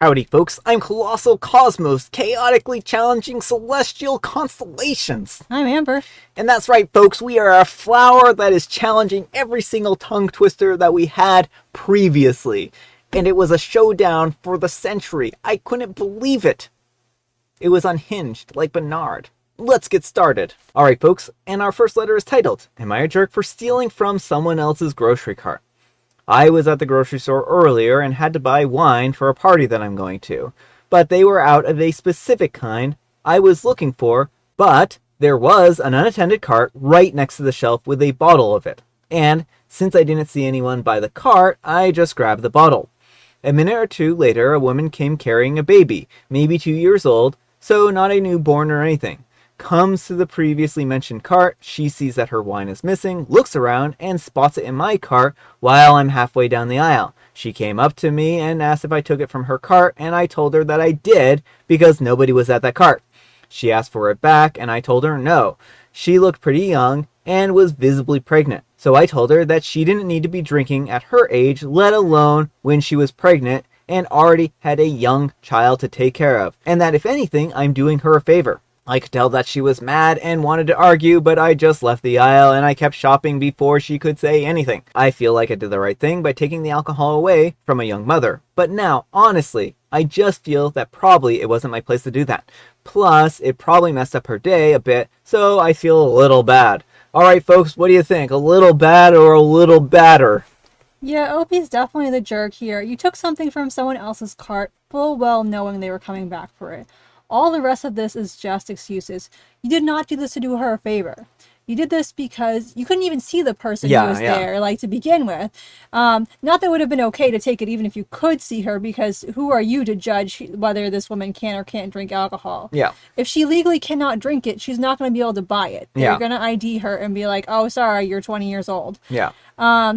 Howdy folks, I'm Colossal Cosmos, chaotically challenging celestial constellations. I'm Amber. And that's right folks, we are a flower that is challenging every single tongue twister that we had previously. And it was a showdown for the century. I couldn't believe it. It was unhinged, like Bernard. Let's get started. Alright folks, and our first letter is titled, Am I a Jerk for Stealing from Someone Else's Grocery Cart? I was at the grocery store earlier and had to buy wine for a party that I'm going to, but they were out of a specific kind I was looking for, but there was an unattended cart right next to the shelf with a bottle of it. And since I didn't see anyone buy the cart, I just grabbed the bottle. A minute or two later, a woman came carrying a baby, maybe 2 years old, so not a newborn or anything. Comes to the previously mentioned cart, she sees that her wine is missing, looks around, and spots it in my cart while I'm halfway down the aisle. She came up to me and asked if I took it from her cart, and I told her that I did because nobody was at that cart. She asked for it back, and I told her no. She looked pretty young and was visibly pregnant, so I told her that she didn't need to be drinking at her age, let alone when she was pregnant and already had a young child to take care of, and that if anything, I'm doing her a favor. I could tell that she was mad and wanted to argue, but I just left the aisle and I kept shopping before she could say anything. I feel like I did the right thing by taking the alcohol away from a young mother. But now, honestly, I just feel that probably it wasn't my place to do that. Plus, it probably messed up her day a bit, so I feel a little bad. Alright folks, what do you think? A little bad or a little badder? Yeah, OP's definitely the jerk here. You took something from someone else's cart, full well knowing they were coming back for it. All the rest of this is just excuses. You did not do this to do her a favor. You did this because you couldn't even see the person who was there, like, to begin with. Not that it would have been okay to take it even if you could see her, because who are you to judge whether this woman can or can't drink alcohol? Yeah. If she legally cannot drink it, she's not going to be able to buy it. They're going to ID her and be like, oh, sorry, you're 20 years old. Yeah.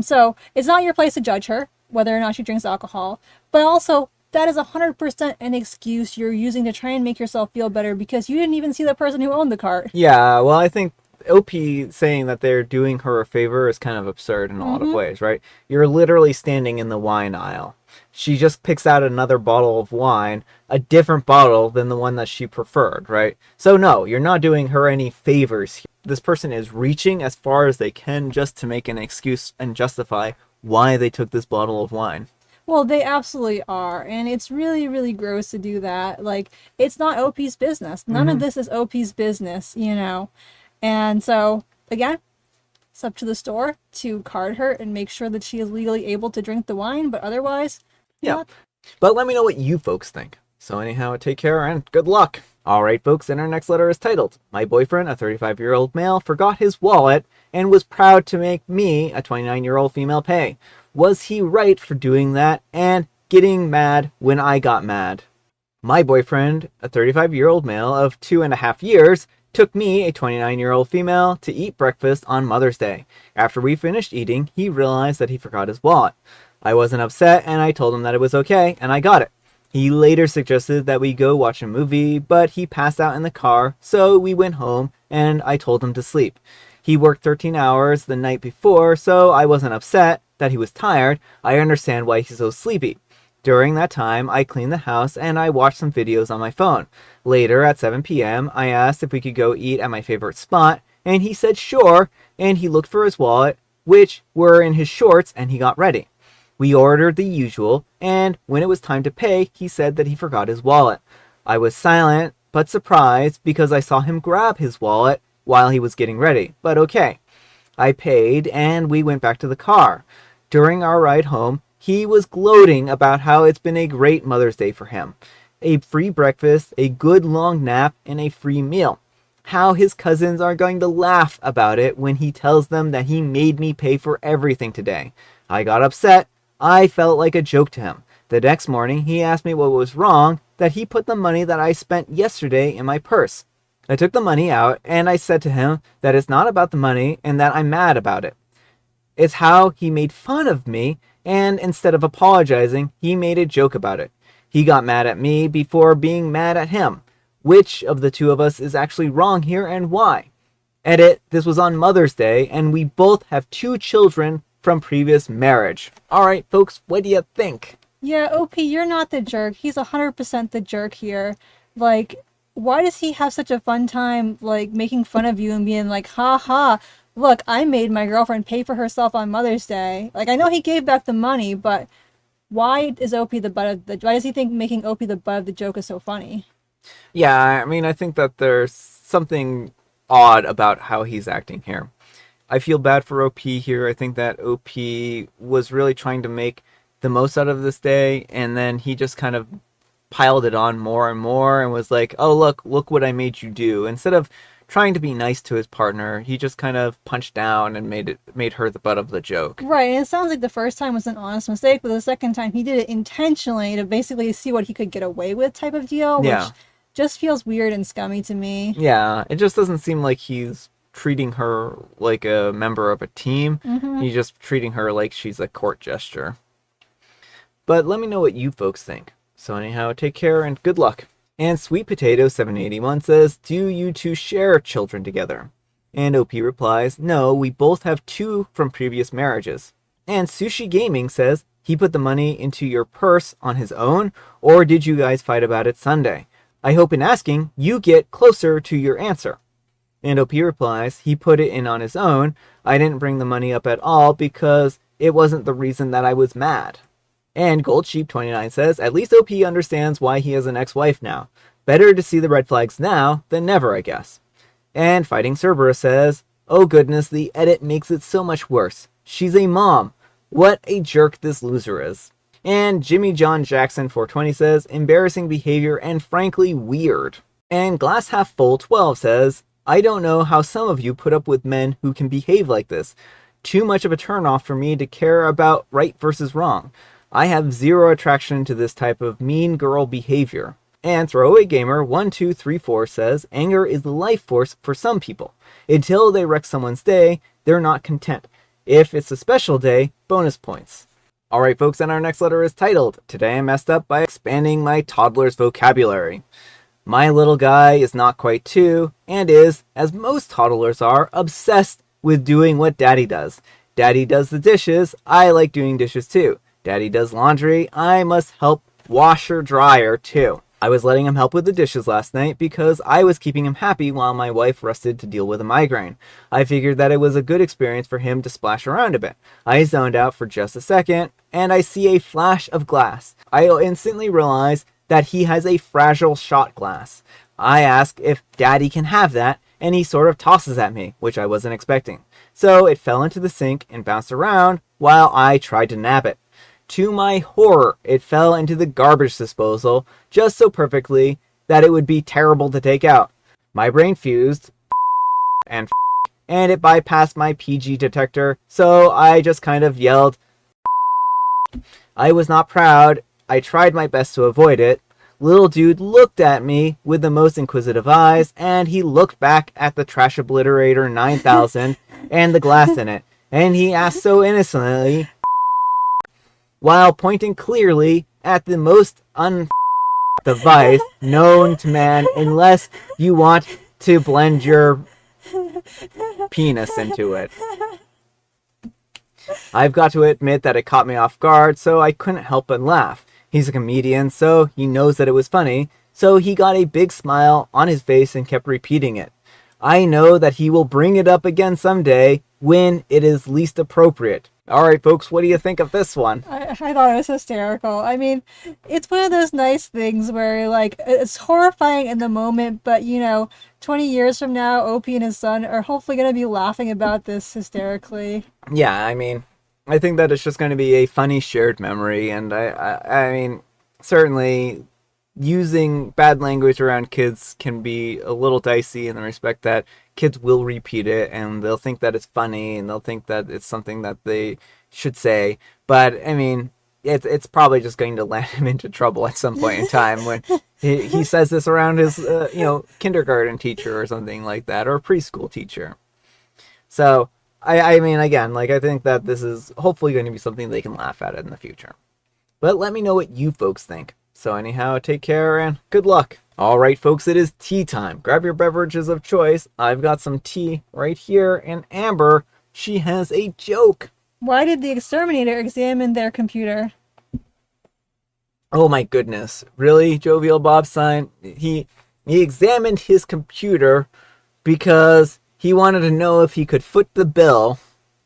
So it's not your place to judge her, whether or not she drinks alcohol. But also, that is 100% an excuse you're using to try and make yourself feel better because you didn't even see the person who owned the cart. Yeah, well, I think OP saying that they're doing her a favor is kind of absurd in a lot of ways, right? You're literally standing in the wine aisle. She just picks out another bottle of wine, a different bottle than the one that she preferred, right? So no, you're not doing her any favors here. This person is reaching as far as they can just to make an excuse and justify why they took this bottle of wine. Well, they absolutely are, and it's really, really gross to do that. Like, it's not OP's business. None of this is OP's business, you know. And so, again, it's up to the store to card her and make sure that she is legally able to drink the wine, but otherwise, yeah. But let me know what you folks think. So anyhow, take care and good luck. Alright folks, and our next letter is titled, My boyfriend, a 35-year-old male, forgot his wallet and was proud to make me, a 29-year-old female, pay. Was he right for doing that and getting mad when I got mad? My boyfriend, a 35-year-old male of 2.5 years, took me, a 29-year-old female, to eat breakfast on Mother's Day. After we finished eating, he realized that he forgot his wallet. I wasn't upset and I told him that it was okay and I got it. He later suggested that we go watch a movie, but he passed out in the car, so we went home and I told him to sleep. He worked 13 hours the night before, so I wasn't upset that he was tired. I understand why he's so sleepy. During that time, I cleaned the house and I watched some videos on my phone. Later, at 7 p.m., I asked if we could go eat at my favorite spot, and he said sure, and he looked for his wallet, which were in his shorts, and he got ready. We ordered the usual, and when it was time to pay, he said that he forgot his wallet. I was silent, but surprised, because I saw him grab his wallet while he was getting ready, but okay. I paid, and we went back to the car. During our ride home, he was gloating about how it's been a great Mother's Day for him. A free breakfast, a good long nap, and a free meal. How his cousins are going to laugh about it when he tells them that he made me pay for everything today. I got upset. I felt like a joke to him. The next morning, he asked me what was wrong, that he put the money that I spent yesterday in my purse. I took the money out, and I said to him that it's not about the money and that I'm mad about it. It's how he made fun of me, and instead of apologizing, he made a joke about it. He got mad at me before being mad at him. Which of the two of us is actually wrong here and why? Edit, this was on Mother's Day, and we both have 2 children from previous marriage. Alright folks, what do you think? Yeah, OP, you're not the jerk. He's 100% the jerk here. Like, why does he have such a fun time, like, making fun of you and being like, ha ha, look, I made my girlfriend pay for herself on Mother's Day. Like, I know he gave back the money, but why is OP the butt of the, why does he think making OP the butt of the joke is so funny? Yeah, I mean, I think that there's something odd about how he's acting here. I feel bad for OP here. I think that OP was really trying to make the most out of this day, and then he just kind of piled it on more and more and was like, "Oh, look what I made you do." Instead of trying to be nice to his partner, he just kind of punched down and made her the butt of the joke. Right, and it sounds like the first time was an honest mistake, but the second time he did it intentionally to basically see what he could get away with type of deal, which Yeah. just feels weird and scummy to me. Yeah, it just doesn't seem like he's treating her like a member of a team. Mm-hmm. He's just treating her like she's a court gesture. But let me know what you folks think. So anyhow, take care and good luck. And Sweet Potato 781 says, "Do you two share children together?" And OP replies, "No, we both have two from previous marriages." And Sushi Gaming says, "He put the money into your purse on his own, or did you guys fight about it Sunday? I hope in asking, you get closer to your answer." And OP replies, "He put it in on his own. I didn't bring the money up at all because it wasn't the reason that I was mad." And Gold Sheep 29 says, "At least OP understands why he has an ex-wife now. Better to see the red flags now than never, I guess." And Fighting Cerberus says, "Oh goodness, the edit makes it so much worse. She's a mom. What a jerk this loser is." And Jimmy John Jackson 420 says, "Embarrassing behavior and frankly weird." And Glass Half Full 12 says, "I don't know how some of you put up with men who can behave like this. Too much of a turnoff for me to care about right versus wrong. I have zero attraction to this type of mean girl behavior." And Throwaway Gamer 1234 says, "Anger is the life force for some people. Until they wreck someone's day, they're not content. If it's a special day, bonus points." Alright folks, and our next letter is titled, "Today I messed up by expanding my toddler's vocabulary." My little guy is not quite two, and is, as most toddlers are, obsessed with doing what daddy does. Daddy does the dishes, I like doing dishes too. Daddy does laundry, I must help washer dryer too. I was letting him help with the dishes last night because I was keeping him happy while my wife rested to deal with a migraine. I figured that it was a good experience for him to splash around a bit. I zoned out for just a second, and I see a flash of glass. I instantly realize that he has a fragile shot glass. I ask if daddy can have that, and he sort of tosses at me, which I wasn't expecting. So it fell into the sink and bounced around while I tried to nab it. To my horror, it fell into the garbage disposal just so perfectly that it would be terrible to take out. My brain fused and it bypassed my PG detector, so I just kind of yelled. I was not proud. I tried my best to avoid it. Little dude looked at me with the most inquisitive eyes, and he looked back at the Trash Obliterator 9000 and the glass in it, and he asked so innocently, while pointing clearly at the most device known to man, unless you want to blend your penis into it. I've got to admit that it caught me off guard, so I couldn't help but laugh. He's a comedian, so he knows that it was funny, so he got a big smile on his face and kept repeating it. I know that he will bring it up again someday when it is least appropriate. Alright folks, what do you think of this one? I thought it was hysterical. I mean, it's one of those nice things where, like, it's horrifying in the moment, but, 20 years from now, Opie and his son are hopefully going to be laughing about this hysterically. Yeah, I mean, I think that it's just going to be a funny shared memory, and I mean, certainly using bad language around kids can be a little dicey in the respect that kids will repeat it and they'll think that it's funny and they'll think that it's something that they should say. But I mean, it's probably just going to land him into trouble at some point in time when he says this around his kindergarten teacher or something like that, or a preschool teacher. So I mean, again, like, I think that this is hopefully going to be something they can laugh at in the future. But let me know what you folks think. So anyhow, take care and good luck. Alright folks, it is tea time. Grab your beverages of choice. I've got some tea right here, and Amber, she has a joke. Why did the exterminator examine their computer? Oh my goodness. Really, Jovial Bobstein? He examined his computer because he wanted to know if he could foot the bill.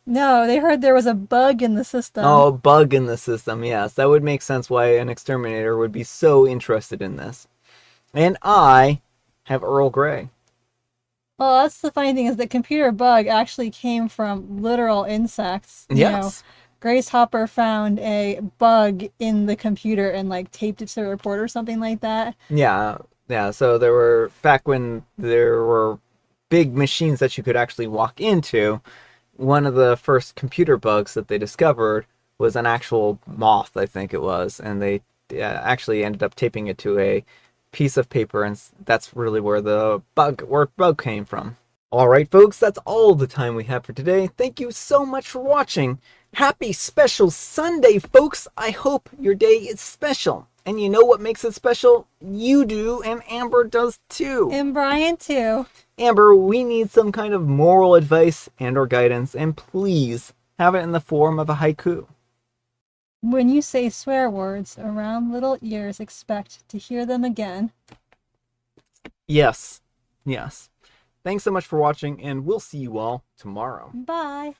No, they heard there was a bug in the system. Oh, bug in the system. Yes, that would make sense why an exterminator would be so interested in this. And I have Earl Grey. Well, that's the funny thing is the computer bug actually came from literal insects. Yes. Grace Hopper found a bug in the computer and like taped it to the report or something like that. Yeah. Yeah. So there were, back when there were big machines that you could actually walk into, one of the first computer bugs that they discovered was an actual moth, I think it was, and they actually ended up taping it to a piece of paper, and that's really where the word bug came from. All right, folks, that's all the time we have for today. Thank you so much for watching. Happy special Sunday, folks. I hope your day is special. And you know what makes it special? You do, and Amber does too. And Brian too. Amber, we need some kind of moral advice and or guidance, and please have it in the form of a haiku. When you say swear words around little ears, expect to hear them again. Yes. Yes. Thanks so much for watching, and we'll see you all tomorrow. Bye.